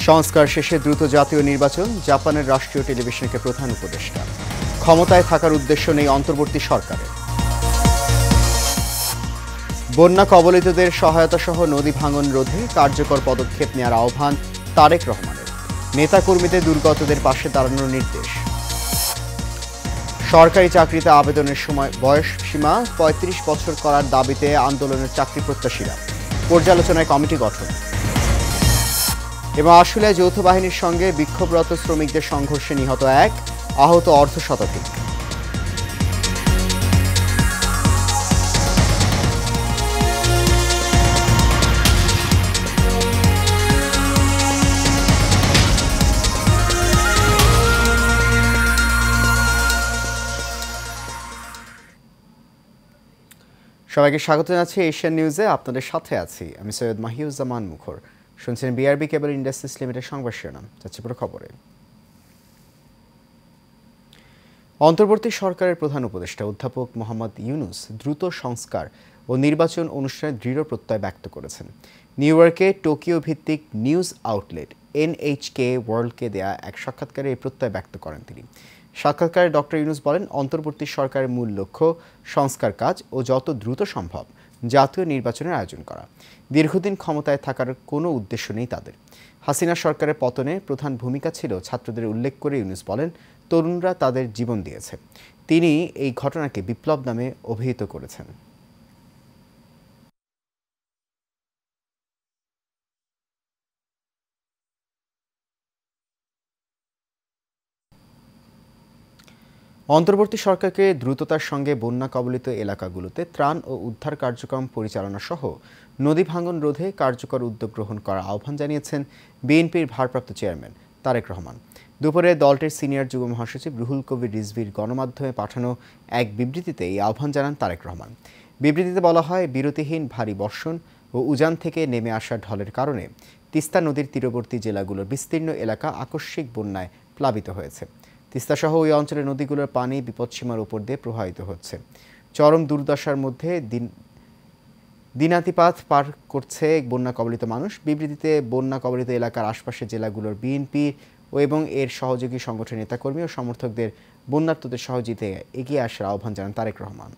সংস্কার শেষে দ্রুত জাতীয় নির্বাচন, জাপানের রাষ্ট্রীয় টেলিভিশনকে প্রধান উপদেষ্টা। ক্ষমতায় থাকার উদ্দেশ্য নেই অন্তর্বর্তী সরকারের। বন্যা কবলিতদের সহায়তা সহ নদী ভাঙন রোধে কার্যকর পদক্ষেপ নেওয়ার আহ্বান তারেক রহমানের। নেতাকর্মীদের দুর্গতদের পাশে দাঁড়ানোর নির্দেশ। সরকারি চাকরিতে আবেদনের সময় বয়স সীমা ৩৫ বছর করার দাবিতে আন্দোলনের চাকরি প্রত্যাশীরা। পর্যালোচনায় কমিটি গঠন। এবং আশুলিয়ায় যৌথ বাহিনীর সঙ্গে বিক্ষোভরত শ্রমিকদের সংঘর্ষে নিহত এক, আহত অর্ধশতাধিক। সবাইকে স্বাগত জানাচ্ছি এশিয়ান নিউজে। আপনাদের সাথে আছি আমি সৈয়দ মাহিউজ্জামান মুখর। শুনছেন বিআরবি কেবল ইন্ডাস্ট্রিজ লিমিটেড সংবাদ শিরোনাম। যাচ্ছে পুরো খবরে। অন্তর্বর্তী সরকারের প্রধান উপদেষ্টা অধ্যাপক মোহাম্মদ ইউনুস দ্রুত সংস্কার ও নির্বাচন অনুষ্ঠানে দৃঢ় প্রত্যয় ব্যক্ত করেছেন। নিউ ইয়র্কে টোকিও ভিত্তিক নিউজ আউটলেট এনএইচকে ওয়ার্ল্ডকে দেয়া এক সাক্ষাৎকারে এই প্রত্যয় ব্যক্ত করেন তিনি। সাক্ষাৎকারে ডক্টর ইউনুস বলেন, অন্তর্বর্তী সরকারের মূল লক্ষ্য সংস্কার কাজ ও যত দ্রুত সম্ভব জাতীয় নির্বাচনের আয়োজন করা। দীর্ঘদিন ক্ষমতায় থাকার কোনো উদ্দেশ্য নেই তাদের। হাসিনা সরকারের পতনে প্রধান ভূমিকা ছিল ছাত্রদের উল্লেখ করে ইউনুস বলেন, তরুণরা তাদের জীবন দিয়েছে। তিনি এই ঘটনাকে বিপ্লব নামে অভিহিত করেছেন। অন্তর্বর্তী সরকারকে দ্রুততার সঙ্গে বন্যা কবলিত এলাকাগুলোতে ত্রাণ ও উদ্ধার কার্যক্রম পরিচালনা সহ নদী ভাঙন রোধে কার্যকর উদ্যোগ গ্রহণ করার আহ্বান জানিয়েছেন বিএনপির ভারপ্রাপ্ত চেয়ারম্যান তারেক রহমান। দুপুরে দলটির সিনিয়র যুগ্ম মহাসচিব রুহুল কবির রিজভীর গণমাধ্যমে পাঠানো এক বিবৃতিতে এই আহ্বান জানান তারেক রহমান। বিবৃতিতে বলা হয়, বিরতিহীন ভারী বর্ষণ ও উজান থেকে নেমে আসা ঢলের কারণে তিস্তা নদীর তীরবর্তী জেলাগুলোর বিস্তীর্ণ এলাকা আকস্মিক বন্যায় প্লাবিত হয়েছে। তিস্তাসহ ওই অঞ্চলের নদীগুলোর পানি বিপদসীমার উপর দিয়ে প্রবাহিত হচ্ছে। চরম দুর্দশার মধ্যে দিনাতিপাত পার করছে বন্যা কবলিত মানুষ। বিবৃতিতে বন্যা কবলিত এলাকার আশপাশের জেলাগুলোর বিএনপি এবং এর সহযোগী সংগঠনের নেতাকর্মী ও সমর্থকদের বন্যার্তদের সহযোগিতায় এগিয়ে আসার আহ্বান জানান তারেক রহমান।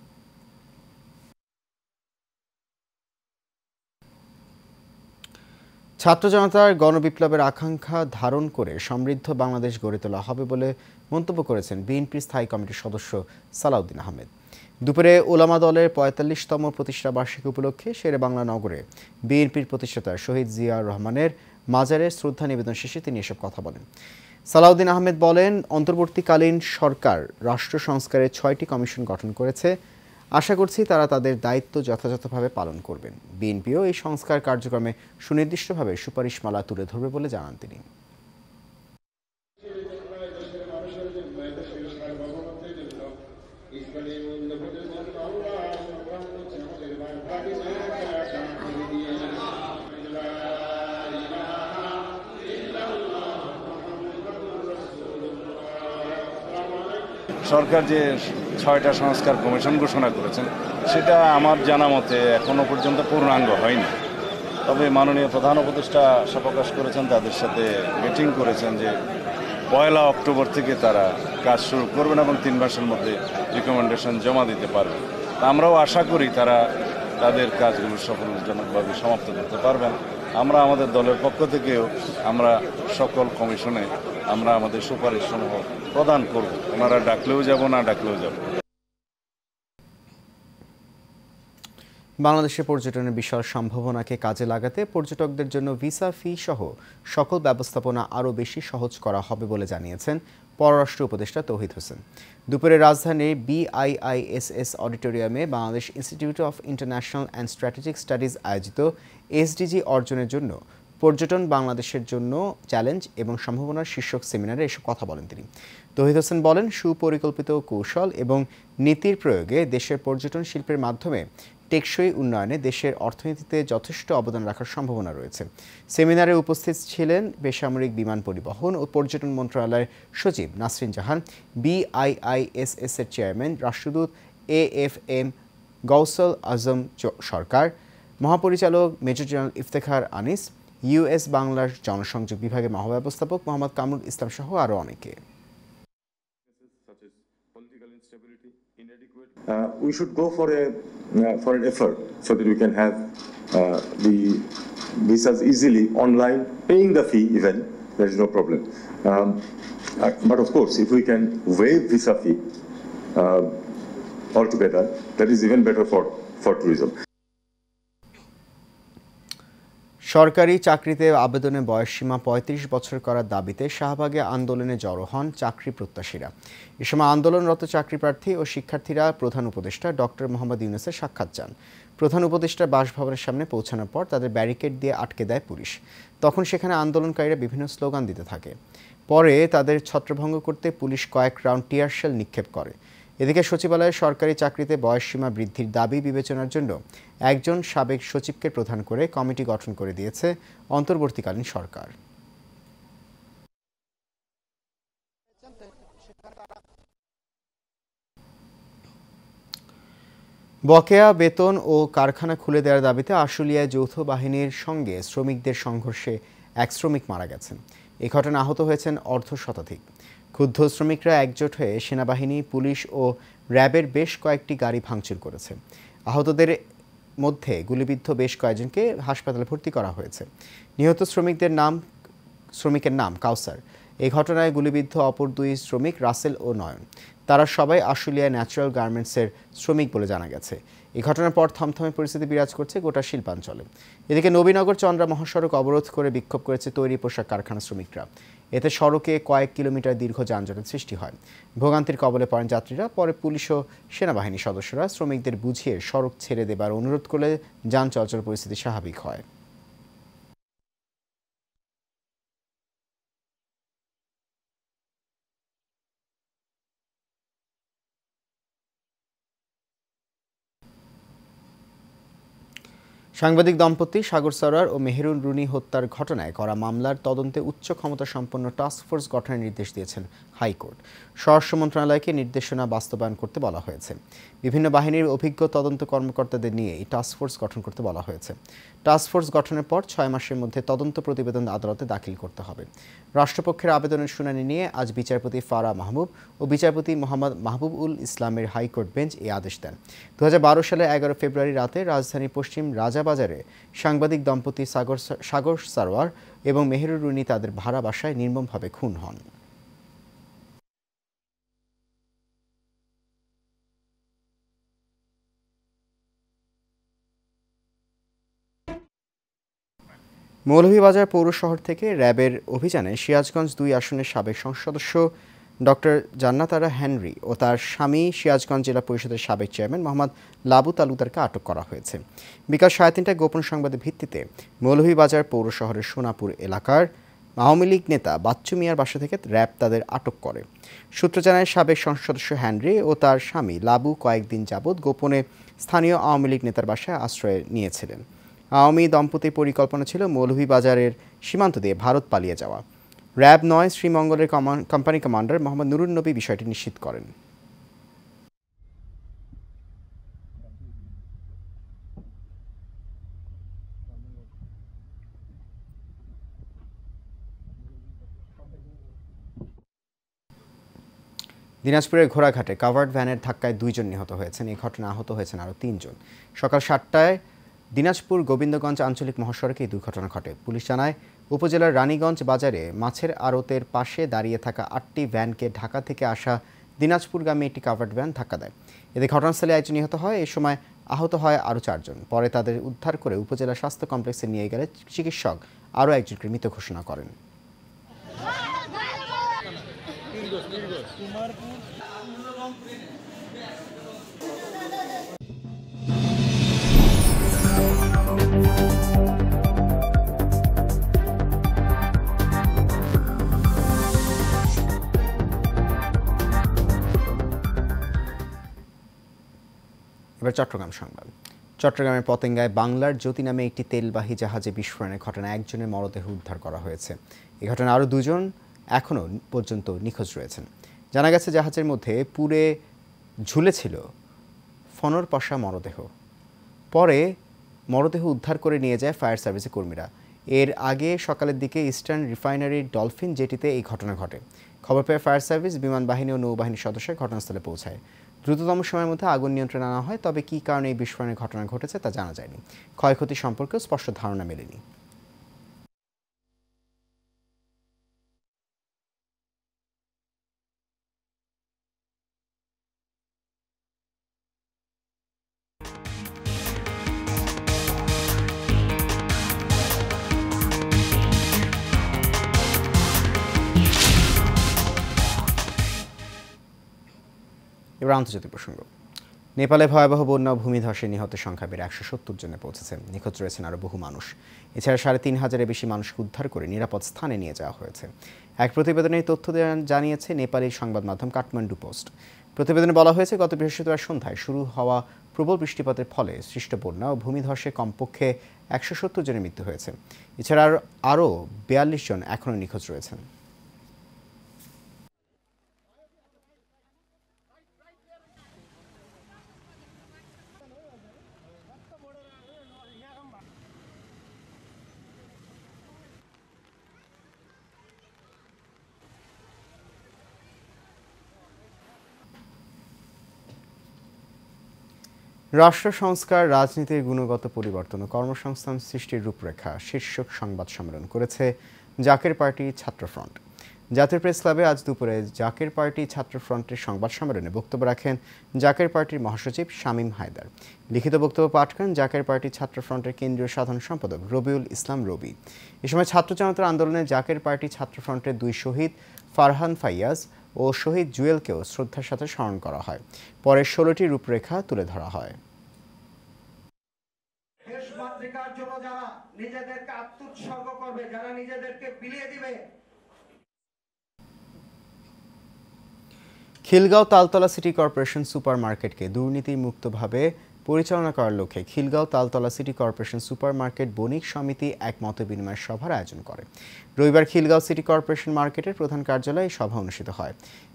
ছাত্র জনতার গণবিপ্লবের আকাঙ্ক্ষা ধারণ করে সমৃদ্ধ বাংলাদেশ গড়ে তোলা হবে বলে মন্তব্য করেছেন বিএনপির স্থায়ী কমিটির সদস্য সালাউদ্দিন আহমেদ। দুপুরে ওলামা দলের ৪৫তম প্রতিষ্ঠা বার্ষিকী উপলক্ষে শেরেবাংলা নগরে বিএনপির প্রতিষ্ঠাতা শহীদ জিয়াউর রহমানের মাজারে শ্রদ্ধা নিবেদন শেষে তিনি এসব কথা বলেন। সালাউদ্দিন আহমেদ বলেন, অন্তর্বর্তীকালীন সরকার রাষ্ট্র সংস্কারের ৬টি কমিশন গঠন করেছে। আশা করছি তারা তাদের দায়িত্ব যথাযথভাবে পালন করবেন। বিএনপিও এই সংস্কার কার্যক্রমে সুনির্দিষ্টভাবে সুপারিশমালা তুলে ধরবে বলে জানান তিনি। সরকার যে ৬টা সংস্কার কমিশন ঘোষণা করেছেন সেটা আমার জানা মতে এখনো পর্যন্ত পূর্ণাঙ্গ হয়নি। তবে মাননীয় প্রধান উপদেষ্টা আশা প্রকাশ করেছেন, তাদের সাথে মিটিং করেছেন যে ১ অক্টোবর থেকে তারা কাজ শুরু করবেন এবং ৩ মাসের মধ্যে রিকমেন্ডেশন জমা দিতে পারবেন। আমরাও আশা করি তারা তাদের কাজগুলো সফলজনকভাবে সমাপ্ত করতে পারবেন। আমরা আমাদের দলের পক্ষ থেকেও আমরা সকল কমিশনে আমরা আমাদের সুপারিশসমূহ প্রদান করব। ওনারা ডাকলেও যাব, না ডাকলেও যাব। বাংলাদেশে পর্যটনের বিশাল সম্ভাবনাকে কাজে লাগাতে পর্যটকদের জন্য ভিসা ফি সহ সকল ব্যবস্থাপনা আরও বেশি সহজ করা হবে বলে জানিয়েছেন পররাষ্ট্র উপদেষ্টা তৌহিদ হোসেন। দুপুরে রাজধানীর বিআইআইএসএস অডিটোরিয়ামে Bangladesh institute of international and strategic studies আয়োজিত এসডিজি অর্জনের জন্য পর্যটন বাংলাদেশের জন্য চ্যালেঞ্জ এবং সম্ভাবনার শীর্ষক সেমিনারে এসব কথা বলেন তিনি। তৌহিদ হোসেন বলেন, সুপরিকল্পিত কৌশল এবং নীতির প্রয়োগে দেশের পর্যটন শিল্পের মাধ্যমে টেকসই উন্নয়নে দেশের অর্থনীতিতে যথেষ্ট অবদান রাখার সম্ভাবনা রয়েছে। সেমিনারে উপস্থিত ছিলেন বেসামরিক বিমান পরিবহন ও পর্যটন মন্ত্রণালয়ের সচিব নাসরিন জাহান, বিআইআইএসএস এর চেয়ারম্যান রাষ্ট্রদূত AFM গৌসল আজম সরকার, মহাপরিচালক major general Iftekhar Anis, US বাংলার জনসংযোগ বিভাগের মহাব্যবস্থাপক মোহাম্মদ কামরুল ইসলাম সহ আরও অনেকে। We should go for an effort so that we can have the visas easily online, paying the fee even. There is no problem. But of course, if we can waive visa fee altogether, that is even better for tourism. সরকারি চাকরিতে আবেদনের বয়সসীমা ৩৫ বছর করার দাবিতে শাহবাগে আন্দোলনে জড়ো হন চাকরি প্রত্যাশীরা। এ সময় আন্দোলনরত চাকরিপ্রার্থী ও শিক্ষার্থীরা প্রধান উপদেষ্টা ডক্টর মোহাম্মদ ইউনূসের সাক্ষাৎ চান। প্রধান উপদেষ্টার বাসভবনের সামনে পৌঁছানোর পর তাদের ব্যারিকেড দিয়ে আটকে দেয় পুলিশ। তখন সেখানে আন্দোলনকারীরা বিভিন্ন স্লোগান দিতে থাকে। পরে তাদের ছত্রভঙ্গ করতে পুলিশ কয়েক রাউন্ড টিয়ার শেল নিক্ষেপ করে। এদিকে সচিবালয়ে সরকারি চাকরিতে বয়সসীমা বৃদ্ধির দাবি বিবেচনার জন্য একজন সাবেক সচিবকে প্রধান করে কমিটি গঠন করে দিয়েছে অন্তর্বর্তীকালীন সরকার। বকেয়া বেতন ও কারখানা খুলে দেওয়ার দাবিতে আশুলিয়ায় যৌথ বাহিনীর সঙ্গে শ্রমিকদের সংঘর্ষে এক শ্রমিক মারা গেছেন। এ ঘটনায় আহত হয়েছেন অর্ধশতাধিক। ক্ষুব্ধ শ্রমিকরা একজোট হয়ে সেনাবাহিনী, পুলিশ ও র্যাবের বেশ কয়েকটি গাড়ি ভাঙচুর করেছে। আহতদের মধ্যে গুলিবিদ্ধ বেশ কয়েকজনকে হাসপাতালে ভর্তি করা হয়েছে। নিহত শ্রমিকের নাম কাউসার। এই ঘটনায় গুলিবিদ্ধ অপর দুই শ্রমিক রাসেল ও নয়ন। তারা সবাই আশুলিয়া ন্যাচারাল গার্মেন্টসের শ্রমিক বলে জানা গেছে। এই ঘটনার পর থমথমে পরিস্থিতি বিরাজ করছে গোটা শিল্পাঞ্চলে। এদিকে নবীনগর চন্দ্রা মহাসড়ক অবরোধ করে বিক্ষোভ করেছে তৈরি পোশাক কারখানা শ্রমিকরা। এতে সড়কে কয়েক কিলোমিটার দীর্ঘ যানজটের সৃষ্টি হয়। ভোগান্তির কবলে পড়েন যাত্রীরা। পরে পুলিশ ও সেনাবাহিনীর সদস্যরা শ্রমিকদের বুঝিয়ে সড়ক ছেড়ে দেবার অনুরোধ করলে যান চলাচল পরিস্থিতি স্বাভাবিক হয়। সাংবাদিক দম্পতি সাগর সরোয়ার ও মেহেরুন রুনি হত্যার ঘটনায় করা মামলার তদন্তে উচ্চ ক্ষমতাসম্পন্ন টাস্কফোর্স গঠনের নির্দেশ দিয়েছেন হাইকোর্ট। স্বরাষ্ট্র মন্ত্রণালয়কে নির্দেশনা বাস্তবায়ন করতে বলা হয়েছে। বিভিন্ন বাহিনীর অভিজ্ঞ তদন্ত কর্মকর্তাদের নিয়ে এই টাস্কফোর্স গঠন করতে বলা হয়েছে। টাস্কফোর্স গঠনের পর ৬ মাসের মধ্যে তদন্ত প্রতিবেদন আদালতে দাখিল করতে হবে। রাষ্ট্রপক্ষের আবেদনের শুনানি নিয়ে আজ বিচারপতি ফারা মাহবুব ও বিচারপতি মোহাম্মদ মাহবুব-উল ইসলামের হাইকোর্ট বেঞ্চ এই আদেশ দেন। ২০১২ সালের ১১ ফেব্রুয়ারি রাতে রাজধানীর পশ্চিম রাজাবাজারে সাংবাদিক দম্পতি সাগর সরোয়ার এবং মেহেরুন রুনি তাদের ভাড়া বাসায় নির্মমভাবে খুন হন। মৌলভীবাজার পৌর শহর থেকে র্যাবের অভিযানে সিরাজগঞ্জ ২ আসনের সাবেক সংসদ সদস্য ডক্টর জান্নাতারা হেনরি ও তার স্বামী সিরাজগঞ্জ জেলা পরিষদের সাবেক চেয়ারম্যান মোহাম্মদ লাবু তালুকদারকে আটক করা হয়েছে। বিকাল ৩:৩০টায় গোপন সংবাদের ভিত্তিতে মৌলভীবাজার পৌর শহরের সোনাপুর এলাকার আওয়ামী লীগ নেতা বাচ্চু মিয়ার বাসা থেকে র্যাব তাদের আটক করে। সূত্র জানায় সাবেক সংসদ সদস্য হেনরি ও তার স্বামী লাবু কয়েকদিন যাবৎ গোপনে স্থানীয় আওয়ামী লীগ নেতার বাসায় আশ্রয় নিয়েছিলেন। আওয়ামী দম্পতির পরিকল্পনা ছিল মৌলভীবাজারের সীমান্ত দিয়ে ভারত পালিয়ে যাওয়া। র্যাব ৯ শ্রীমঙ্গলের কোম্পানি কমান্ডার মোহাম্মদ নুরুন নবী বিষয়টি নিশ্চিত করেন। দিনাজপুরের ঘোড়াঘাটে কাভার্ড ভ্যানের ধাক্কায় ২ জন নিহত হয়েছেন। এই ঘটনায় আহত হয়েছেন আরও ৩ জন। সকাল ৭টায় দিনাজপুর গোবিন্দগঞ্জ আঞ্চলিক মহাসড়কে এই দুর্ঘটনা ঘটে। পুলিশ জানায় উপজেলার রানীগঞ্জ বাজারে মাছের আড়তের পাশে দাঁড়িয়ে থাকা ৮টি ভ্যানকে ঢাকা থেকে আসা দিনাজপুরগামী একটি কাভার্ড ভ্যান ধাক্কা দেয়। এতে ঘটনাস্থলে একজন নিহত হয়। এই সময় আহত হয় আরও ৪ জন। পরে তাদের উদ্ধার করে উপজেলা স্বাস্থ্য কমপ্লেক্সে নিয়ে গেলে চিকিৎসক আরও একজনকে মৃত ঘোষণা করেন। এবার চট্টগ্রাম সংবাদ। চট্টগ্রামের পতেঙ্গায় বাংলার জ্যোতি নামে একটি তেলবাহী জাহাজে বিস্ফোরণের ঘটনায় একজনের মরদেহ উদ্ধার করা হয়েছে। এই ঘটনায় আরও ২ জন এখনও পর্যন্ত নিখোঁজ রয়েছেন। জানা গেছে জাহাজের মধ্যে পুড়ে ঝুলেছিল ফনরপশা মরদেহ। পরে মরদেহ উদ্ধার করে নিয়ে যায় ফায়ার সার্ভিসের কর্মীরা। এর আগে সকালের দিকে ইস্টার্ন রিফাইনারির ডলফিন জেটিতে এই ঘটনা ঘটে। খবর পেয়ে ফায়ার সার্ভিস, বিমান বাহিনী ও নৌবাহিনীর সদস্য ঘটনাস্থলে পৌঁছায়। দ্রুততম সময়ের মধ্যে আগুন নিয়ন্ত্রণে আনা হয়, তবে কী কারণে এই বিস্ফোরণের ঘটনা ঘটেছে তা জানা যায়নি। ক্ষয়ক্ষতি সম্পর্কেও স্পষ্ট ধারণা মেলেনি। এবার আন্তর্জাতিক প্রসঙ্গ। নেপালে ভয়াবহ বন্যা ও ভূমিধসে নিহতের সংখ্যা বেড়ে 170 জনে পৌঁছেছে। নিখোঁজ রয়েছেন আরও বহু মানুষ। এছাড়া 3,500-এর বেশি মানুষকে উদ্ধার করে নিরাপদ স্থানে নিয়ে যাওয়া হয়েছে। এক প্রতিবেদনে এই তথ্য জানিয়েছে নেপালি সংবাদ মাধ্যম কাঠমান্ডু পোস্ট। প্রতিবেদনে বলা হয়েছে, গত বৃহস্পতিবার সন্ধ্যায় শুরু হওয়া প্রবল বৃষ্টিপাতের ফলে সৃষ্ট বন্যা ও ভূমিধসে কমপক্ষে 170 জনের মৃত্যু হয়েছে। এছাড়া আরও 42 জন এখনও নিখোঁজ রয়েছেন। রাষ্ট্র সংস্কার, রাজনীতির গুণগত পরিবর্তন ও কর্মসংস্থান সৃষ্টির রূপরেখা শীর্ষক সংবাদ সম্মেলন করেছে জাকের পার্টি ছাত্রফ্রন্ট। জাতীয় প্রেস ক্লাবে আজ দুপুরে জাকের পার্টি ছাত্রফ্রন্টের সংবাদ সম্মেলনে বক্তব্য রাখেন জাকের পার্টির মহাসচিব শামীম হায়দার। লিখিত বক্তব্য পাঠ করেন জাকের পার্টি ছাত্রফ্রন্টের কেন্দ্রীয় সাধারণ সম্পাদক রবিউল ইসলাম রবি। এ সময় ছাত্র জনতার আন্দোলনে জাকের পার্টি ছাত্রফ্রন্টের 2 শহীদ ফারহান ফাইয়াজ ও শহীদ জুয়েলকেও শ্রদ্ধার সাথে স্মরণ করা হয়। পরে 16টি রূপরেখা তুলে ধরা হয়। দেশ মাতৃকার জন্য যারা নিজেদেরকে আত্মোৎসর্গ করবে, যারা নিজেদেরকে বিলিয়ে দিবে। Khilgaon Taltala city corporation super মার্কেটকে দুর্নীতি মুক্তভাবে পরিচালনা করার লক্ষ্যে Khilgaon Taltala city corporation super market বণিক সমিতি এক মতবিনিময় সভার আয়োজন করে। রবিবার খিলগাঁও সিটি কর্পোরেশন মার্কেটের প্রধান কার্যালয়ে সভা অনুষ্ঠিত হয়।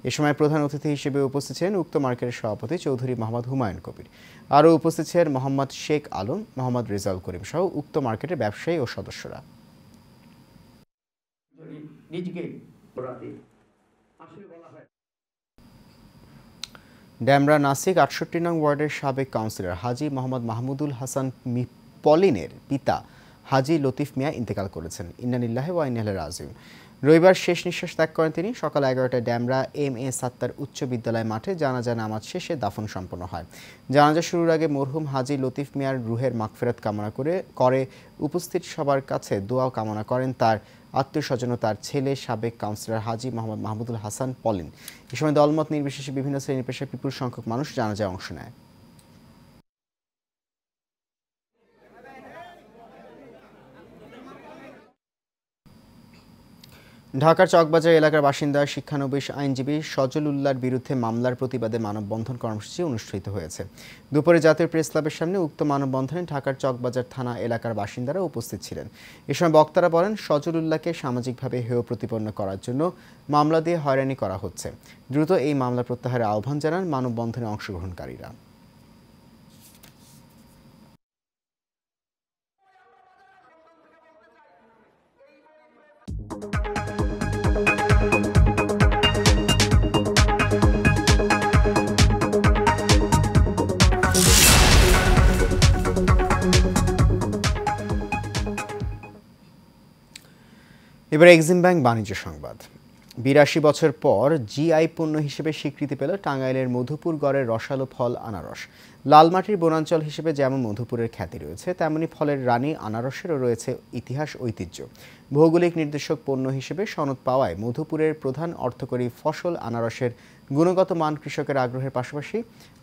এ সময় প্রধান অতিথি হিসেবে উপস্থিত ছিলেন উক্ত মার্কেটের সভাপতি চৌধুরী মোহাম্মদ হুমায়ুন কবির। আরও উপস্থিত ছিলেন মোহাম্মদ শেখ আলম, মোহাম্মদ রেজাউল করিম সহ উক্ত মার্কেটের ব্যবসায়ী ও সদস্যরা। ড্যামরা নাসিক 68 নং ওয়ার্ডের সাবেক কাউন্সিলর হাজী মোহাম্মদ মাহমুদুল হাসান পলিনের পিতা হাজী লতিফ মিয়া ইন্তেকাল করেছেন। ইন্না লিল্লাহি ওয়া ইন্না ইলাইহি রাজিউন। রবিবার শেষ নিঃশ্বাস ত্যাগ করেন তিনি। সকাল 11টায় ড্যামরা MA সাত্তার উচ্চ বিদ্যালয় মাঠে জানাজা নামাজ শেষে দাফন সম্পন্ন হয়। জানাজা শুরুর আগে মরহুম হাজী লতিফ মিয়ার রুহের মাগফিরাত কামনা করে উপস্থিত সবার কাছে দোয়া কামনা করেন তার আত্মীয়স্বজন ও তার ছেলে সাবেক কাউন্সিলর হাজী মোহাম্মদ মাহমুদুল হাসান পলিন। এ সময় দলমত নির্বিশেষে বিভিন্ন শ্রেণী পেশার বিপুল সংখ্যক মানুষ জানাজায় অংশ নেয়। ঢাকার চকবাজার এলাকার বাসিন্দা শিক্ষানবিশ আইনজীবী সজল উল্লাহর বিরুদ্ধে মামলার প্রতিবাদে মানববন্ধন কর্মসূচি অনুষ্ঠিত হয়েছে। দুপুরে জাতীয় প্রেস ক্লাবের সামনে উক্ত মানববন্ধনে ঢাকার চকবাজার থানা এলাকার বাসিন্দারা উপস্থিত ছিলেন। এ সময় বক্তারা বলেন, সজল উল্লাহকে সামাজিকভাবে হেয় প্রতিপন্ন করার জন্য মামলা দিয়ে হয়রানি করা হচ্ছে। দ্রুত এই মামলা প্রত্যাহারের আহ্বান জানান মানববন্ধনে অংশগ্রহণকারীরা। এবার এক্সিম ব্যাংক বাণিজ্য সংবাদ। 82 বছর পর জিআই পণ্য হিসেবে স্বীকৃতি পেল টাঙ্গাইলের মধুপুর গড়ের রসালো ফল আনারস। লালমাটির বনাঞ্চল হিসেবে যেমন মধুপুরের খ্যাতি রয়েছে, তেমনি ফলের রানী আনারসেরও রয়েছে ইতিহাস ঐতিহ্য। ভৌগোলিক নির্দেশক পণ্য হিসেবে সনদ পাওয়ায় মধুপুরের প্রধান অর্থকরী ফসল আনারসের গুণগত মান কৃষকের আগ্রহের পাশাপাশি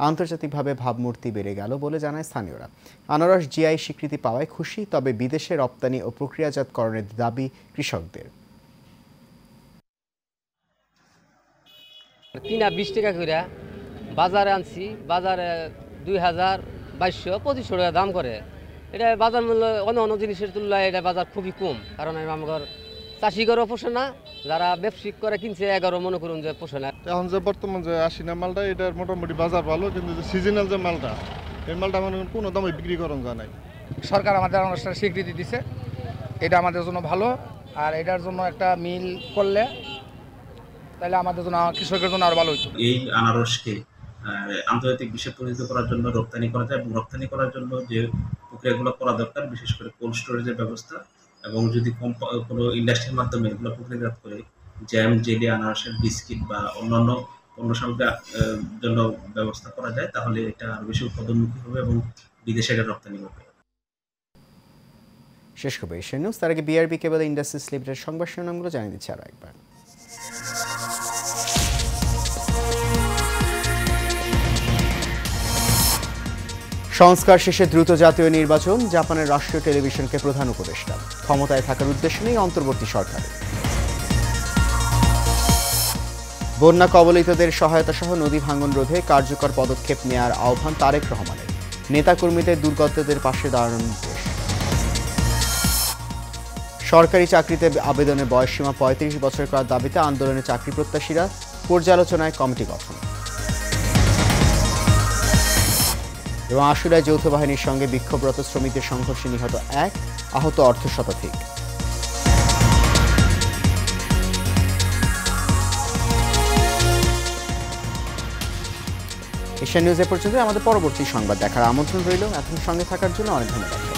আন্তর্জাতিকভাবে ভাবমূর্তি বেড়ে গেল বলে জানায় স্থানীয়রা। আনারস জিআই স্বীকৃতি পাওয়ায় খুশি, তবে বিদেশে রপ্তানি ও প্রক্রিয়াজাতকরণের দাবি কৃষকদের। কিনা 20 টাকা করে বাজারে আনছি, বাজারে 2000-2200-2500 টাকা দাম করে। এটা বাজার মূল্য অন্য জিনিসের তুলনায় এটা বাজার খুবই কম, কারণ আমার চাষি ঘরও পোষে না, যারা ব্যবসায়িক করে কিনছে 11 মনে করুন যে পোষে না। এখন যে বর্তমান যে আশিনা মালটা, এটার মোটামুটি বাজার ভালো, কিন্তু যে সিজনাল যে মালটা, এই মালটা মানে কোনো দামে বিক্রি করা যায় নাই। সরকার আমাদের অনুষ্ঠানে স্বীকৃতি দিছে, এটা আমাদের জন্য ভালো। আর এটার জন্য একটা মিল করলে তাহলে আমাদের জন্য, কৃষকের জন্য আরো ভালো হতো। এই আনারসকে আন্তর্জাতিক বিশ্বে পরিচিত করার জন্য রপ্তানি করা যায়, এবং রপ্তানি করার জন্য যে প্রক্রিয়াগুলো করা দরকার, বিশেষ করে কোল্ড স্টোরেজের ব্যবস্থা, এবং যদি কোনো ইন্ডাস্ট্রির মাধ্যমে এগুলো প্রক্রিয়াজাত করে জ্যাম, জেলি, আনারসের বিস্কিট বা অন্যান্য পণ্য সামগ্রীর জন্য ব্যবস্থা করা যায়, তাহলে এটা আরো বেশি উৎপাদনমুখী হবে এবং বিদেশে এটা রপ্তানি হবে। শেষ করবে এশিয়ান নিউজ। তার আগে বিআরবি কেবল ইন্ডাস্ট্রিজ লিমিটেড সংবাদ শিরোনামগুলো জানিয়ে দিচ্ছি আরও একবার। সংস্কার শেষে দ্রুত জাতীয় নির্বাচন, জাপানের রাষ্ট্রীয় টেলিভিশনকে প্রধান উপদেষ্টা। ক্ষমতায় থাকার উদ্দেশ্য নেই অন্তর্বর্তী সরকারের। বন্যা কবলিতদের সহায়তা সহ নদী ভাঙন রোধে কার্যকর পদক্ষেপ নেওয়ার আহ্বান তারেক রহমানের। নেতাকর্মীদের দুর্গতদের পাশে দাঁড়ানোর নির্দেশ। সরকারি চাকরিতে আবেদনের বয়সসীমা ৩৫ বছর করার দাবিতে আন্দোলনে চাকরি প্রত্যাশীরা, পর্যালোচনায় কমিটি গঠন। এবং আশুরায় যৌথ বাহিনীর সঙ্গে বিক্ষোভরত শ্রমিকদের সংঘর্ষে নিহত 1, আহত অর্ধশতাধিক। এশিয়ান নিউজ এ পর্যন্ত। আমাদের পরবর্তী সংবাদ দেখার আমন্ত্রণ রইল। এখন সঙ্গে থাকার জন্য অনেক ধন্যবাদ।